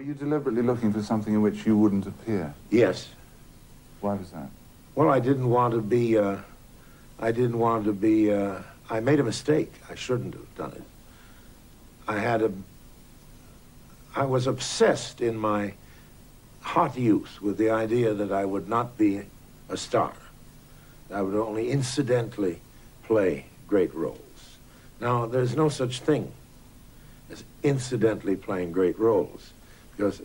you deliberately looking for something in which you wouldn't appear? Yes. Why was that? Well, I didn't want to be, I made a mistake. I shouldn't have done it. I was obsessed in my hot youth with the idea that I would not be a star. I would only incidentally play great roles. Now, there's no such thing as incidentally playing great roles, because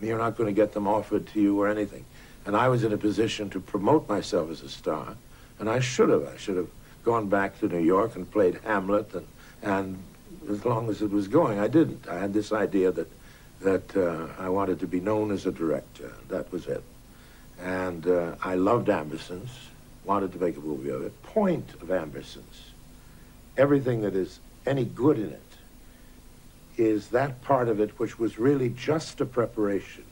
you're not going to get them offered to you or anything. And I was in a position to promote myself as a star, and I should have. I should have gone back to New York and played Hamlet, and as long as it was going, I didn't. I had this idea that I wanted to be known as a director. That was it. And I loved Ambersons, wanted to make a movie of it. Point of Ambersons, everything that is any good in it, is that part of it which was really just a preparation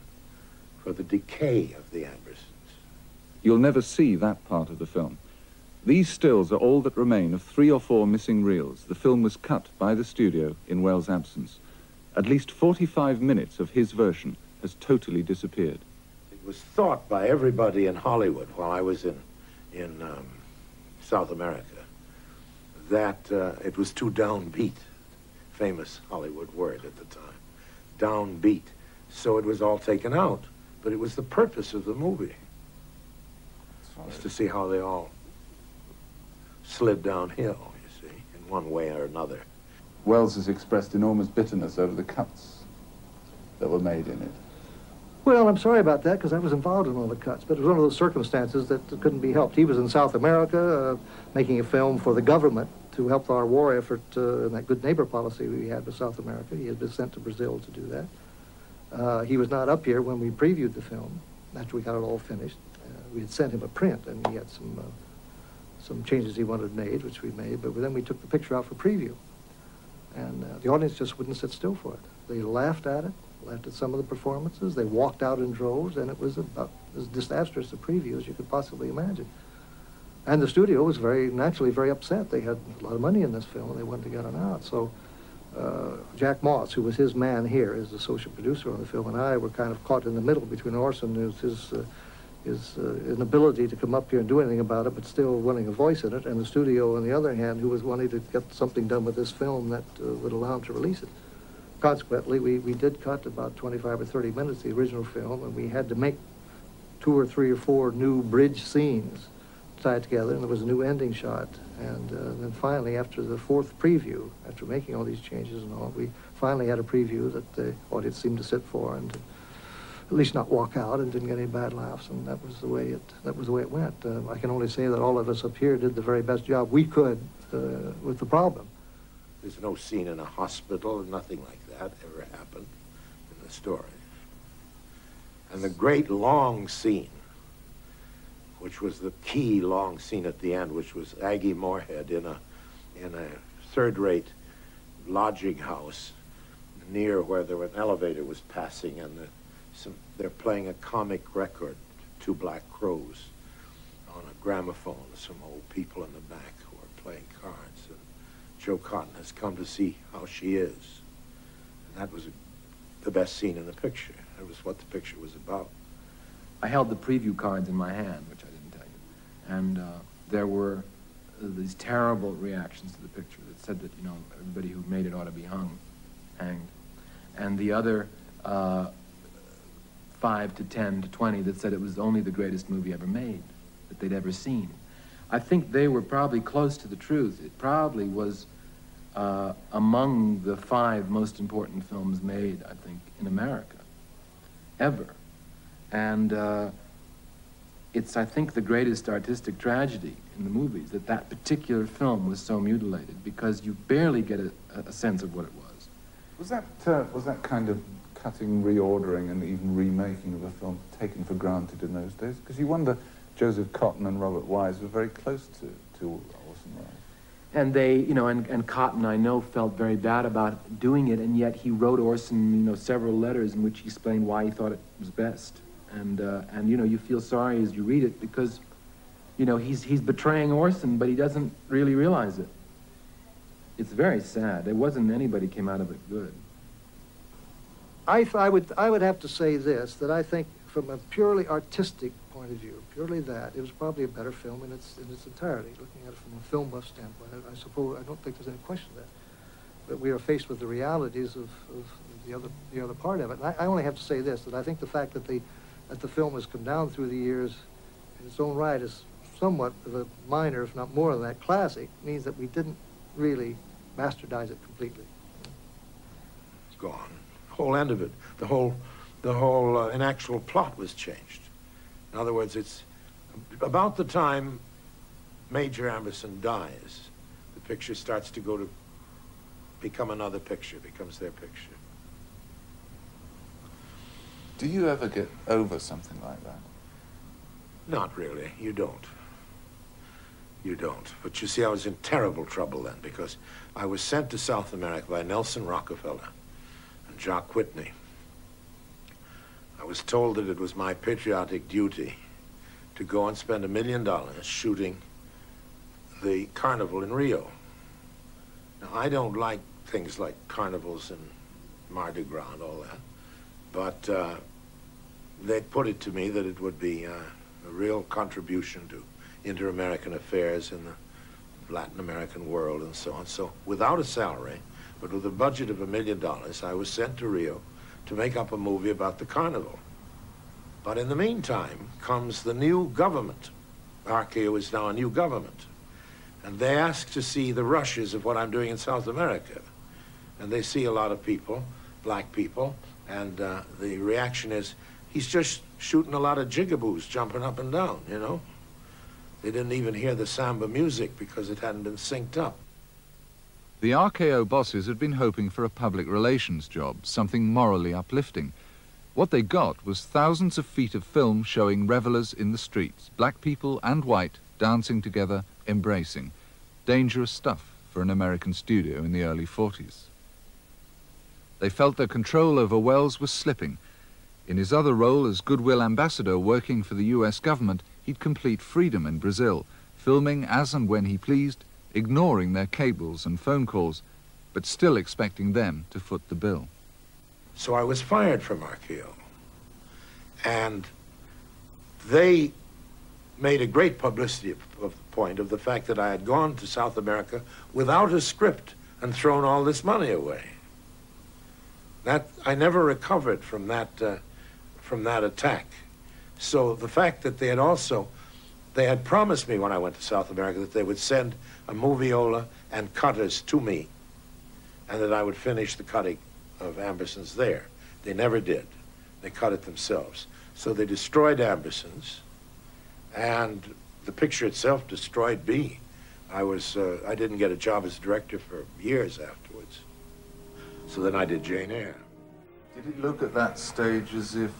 for the decay of the Ambersons. You'll never see that part of the film. These stills are all that remain of 3 or 4 missing reels. The film was cut by the studio in Welles' absence. At least 45 minutes of his version has totally disappeared. It was thought by everybody in Hollywood while I was in South America that it was too downbeat. Famous Hollywood word at the time. Downbeat. So it was all taken out. But it was the purpose of the movie. Was to see how they all slid downhill, you see, in one way or another. Welles has expressed enormous bitterness over the cuts that were made in it. Well, I'm sorry about that, because I was involved in all the cuts, but it was one of those circumstances that couldn't be helped. He was in South America making a film for the government to help our war effort in that good neighbor policy we had with South America. He had been sent to Brazil to do that. He was not up here when we previewed the film, after we got it all finished. We had sent him a print, and he had some changes he wanted made, which we made, but then we took the picture out for preview. And the audience just wouldn't sit still for it. They laughed at it, laughed at some of the performances. They walked out in droves, and it was about as disastrous a preview as you could possibly imagine. And the studio was naturally very upset. They had a lot of money in this film, and they wanted to get it out. So Jack Moss, who was his man here, is the associate producer on the film, and I were kind of caught in the middle between Orson, who's his inability to come up here and do anything about it, but still wanting a voice in it, and the studio, on the other hand, who was wanting to get something done with this film that would allow him to release it. Consequently, we did cut about 25 or 30 minutes of the original film, and we had to make 2 or 3 or 4 new bridge scenes tied together, and there was a new ending shot. And then finally, after the 4th preview, after making all these changes and all, we finally had a preview that the audience seemed to sit for and at least not walk out, and didn't get any bad laughs, and that was the way it went. I can only say that all of us up here did the very best job we could with the problem. There's no scene in a hospital, nothing like that ever happened in the story. And the great long scene, which was the key long scene at the end, which was Aggie Moorehead in a third-rate lodging house near where an elevator was passing, and they're playing a comic record, 2 black crows, on a gramophone, some old people in the back who are playing cards, and Joe Cotton has come to see how she is. And that was the best scene in the picture. That was what the picture was about. I held the preview cards in my hand, which I didn't tell you, and there were these terrible reactions to the picture that said that, you know, everybody who made it ought to be hanged. And the other 5 to 10 to 20 that said it was only the greatest movie ever made, that they'd ever seen. I think they were probably close to the truth. It probably was among the 5 most important films made, I think, in America, ever. And it's, I think, the greatest artistic tragedy in the movies that that particular film was so mutilated, because you barely get a sense of what it was. Was that kind of cutting, reordering, and even remaking of a film taken for granted in those days? Because you wonder, Joseph Cotton and Robert Wise were very close to Orson Welles. And they, you know, and Cotton, I know, felt very bad about doing it, and yet he wrote Orson, you know, several letters in which he explained why he thought it was best. And you know, you feel sorry as you read it, because, you know, he's betraying Orson, but he doesn't really realize it. It's very sad. There wasn't anybody came out of it good. I would have to say this, that I think from a purely artistic point of view, purely that, it was probably a better film in its entirety, looking at it from a film buff standpoint. I suppose, I don't think there's any question of that. But we are faced with the realities of the other part of it. And I only have to say this, that I think the fact that the film has come down through the years in its own right is somewhat of a minor, if not more than that, classic, means that we didn't really bastardize it completely. It's gone. The whole end of it, the whole an actual plot was changed. In other words, it's about the time Major Amberson dies, the picture starts to go to become another picture, becomes their picture. Do you ever get over something like that? Not really. You don't. You don't. But you see, I was in terrible trouble then, because I was sent to South America by Nelson Rockefeller and Jacques Whitney. I was told that it was my patriotic duty to go and spend $1 million shooting the carnival in Rio. Now, I don't like things like carnivals and Mardi Gras and all that, but they put it to me that it would be a real contribution to inter-American affairs in the Latin American world and so on. So without a salary, but with a budget of $1 million, I was sent to Rio to make up a movie about the carnival. But in the meantime comes the new government. RKO is now a new government. And they ask to see the rushes of what I'm doing in South America. And they see a lot of people, black people, and the reaction is, he's just shooting a lot of jigaboos jumping up and down, you know? They didn't even hear the samba music because it hadn't been synced up. The RKO bosses had been hoping for a public relations job, something morally uplifting. What they got was thousands of feet of film showing revelers in the streets, black people and white, dancing together, embracing. Dangerous stuff for an American studio in the early 40s. They felt their control over Welles was slipping. In his other role as goodwill ambassador working for the US government, he'd complete freedom in Brazil, filming as and when he pleased, ignoring their cables and phone calls, but still expecting them to foot the bill. So I was fired from RKO. And they made a great publicity of the point of the fact that I had gone to South America without a script and thrown all this money away. That I never recovered from that attack. So the fact that they had promised me when I went to South America that they would send a moviola and cutters to me, and that I would finish the cutting of Ambersons there. They never did. They cut it themselves. So they destroyed Ambersons, and the picture itself destroyed me. I didn't get a job as director for years afterwards. So then I did Jane Eyre. Did it look at that stage as if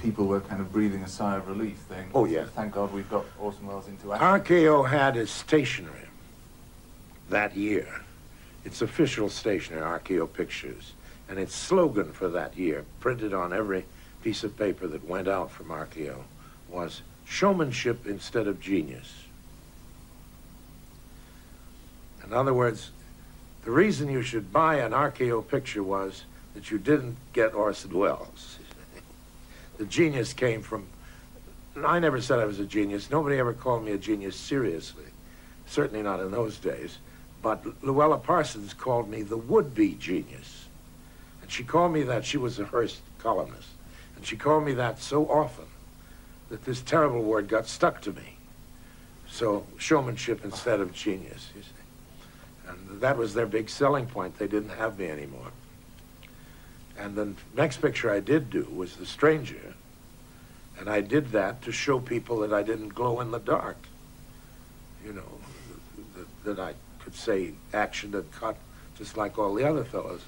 people were kind of breathing a sigh of relief, saying, oh yeah, thank God we've got Orson Welles into action? RKO had his stationery that year. Its official stationery, RKO Pictures, and its slogan for that year, printed on every piece of paper that went out from RKO, was showmanship instead of genius. In other words, the reason you should buy an RKO picture was that you didn't get Orson Welles. The genius came from, I never said I was a genius. Nobody ever called me a genius seriously. Certainly not in those days. But Luella Parsons called me the would-be genius. And she called me that. She was a Hearst columnist. And she called me that so often that this terrible word got stuck to me. So showmanship instead of genius, you see. And that was their big selling point. They didn't have me anymore. And the next picture I did do was The Stranger. And I did that to show people that I didn't glow in the dark. You know, that I could say action and cut just like all the other fellows.